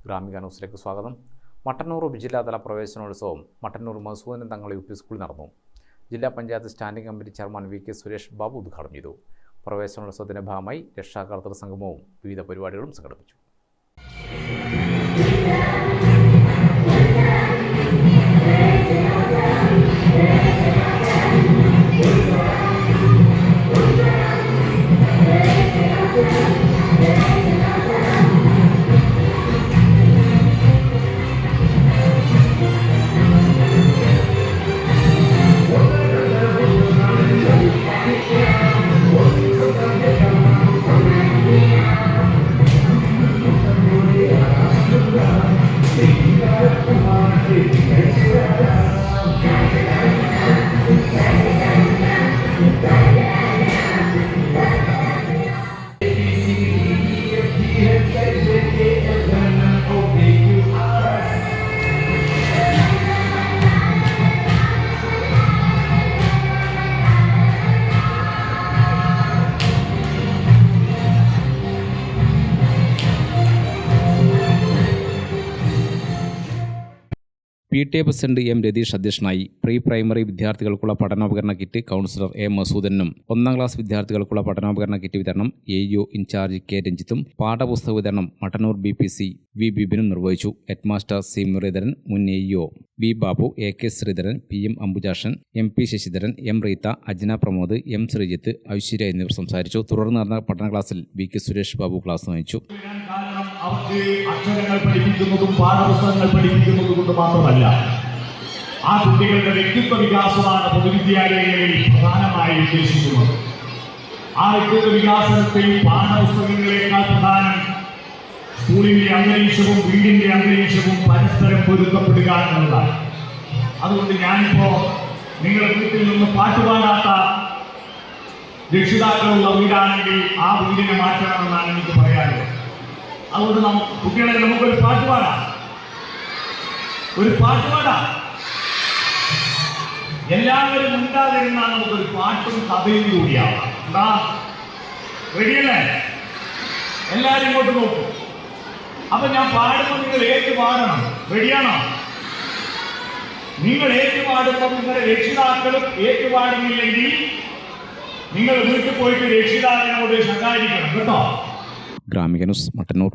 ഗ്രാമിക ന്യൂസിലേക്ക് സ്വാഗതം. മട്ടന്നൂർ ഉപജില്ലാതല പ്രവേശനോത്സവം മട്ടന്നൂർ മധുസൂദനൻ തങ്ങൾ യു പി സ്കൂളിൽ നടന്നു. ജില്ലാ panchayat standing committee chairman V K Suresh Babu ഉദ്ഘാടനം ചെയ്തു. പ്രവേശനോത്സവത്തിന്റെ ഭാഗമായി രക്ഷാകർതൃ സംഗമവും വിവിധ പരിപാടികളും സംഘടിപ്പിച്ചു. PTA പ്രസിഡന്റ് എം രതീഷ് അധ്യക്ഷനായി. പ്രീ പ്രൈമറി വിദ്യാർത്ഥികൾക്കുള്ള പഠനോപകരണ കിറ്റ് കൗൺസിലർ എ മധുസൂദനും, 1ാം ക്ലാസ് വിദ്യാർത്ഥികൾക്കുള്ള പഠനോപകരണ കിറ്റ് വിതരണം AEO ഇൻചാർജ് കെ രഞ്ജിത്തും, പാഠപുസ്തക വിതരണം മട്ടന്നൂർ BPC വി ബിബിനും നിർവഹിച്ചു. ഹെഡ്മാസ്റ്റർ സി മുരളീധരൻ, മുൻ AEO B Babu, AK Sreedharan, PM Ambujakshan, MP Sasidharan, M Reetha, Ajna Pramod, M Sreejith, Aishwarya എന്നിവർ സംസാരിച്ചു. തുടർന്ന് നടന്ന പഠന ക്ലാസ്സിൽ V K Suresh Babu class നയിച്ചു. അവർക്ക് അക്ഷരങ്ങൾ പഠിപ്പിക്കുന്നതും പാഠപുസ്തകങ്ങൾ പഠിപ്പിക്കുന്നതും കൊണ്ട് മാത്രമല്ല, ആ കുട്ടികളുടെ വ്യക്തിത്വ വികാസമാണ് പൊതുവിദ്യാലയങ്ങളിൽ പ്രധാനമായി ഉദ്ദേശിക്കുന്നത്. ആ വ്യക്തിത്വ വികാസത്തിൽ പാഠപുസ്തകങ്ങളെക്കാൾ പ്രധാനം സ്കൂളിന്റെ അന്തരീക്ഷവും വീടിന്റെ അന്തരീക്ഷവും പരസ്പരം പൊരുത്തപ്പെടുക എന്നുള്ളതാണ്. അതുകൊണ്ട് ഞാനിപ്പോ നിങ്ങളുടെ വീട്ടിൽ നിന്ന് പാട്ടുപാടാത്ത രക്ഷിതാക്കളുള്ള വീടാണെങ്കിൽ ആ വീടിനെ മാറ്റണമെന്നാണ് എനിക്ക് പറയാനുള്ളത്. അതുകൊണ്ട് കുട്ടികളെ നമുക്കൊരു പാട്ട് പാടാം, എല്ലാവരും ഉണ്ടാതിരുന്നാൽ നമുക്കൊരു പാട്ടും കഥയും കൂടിയാവാം. എന്താ, റെഡിയല്ലേ? എല്ലാവരും ഇങ്ങോട്ട് നോക്കും. അപ്പൊ ഞാൻ പാടുമ്പോൾ നിങ്ങൾ ഏറ്റുപാടണം. റെഡിയാണോ? നിങ്ങൾ ഏറ്റുപാടുമ്പോൾ നിങ്ങളുടെ രക്ഷിതാക്കളും ഏറ്റുപാടുന്നില്ലെങ്കിൽ നിങ്ങൾ വീട്ടിൽ പോയിട്ട് രക്ഷിതാക്കളോട് ശകാരിക്കണം കേട്ടോ. ഗ്രാമിക ന്യൂസ്, മട്ടന്നൂർ.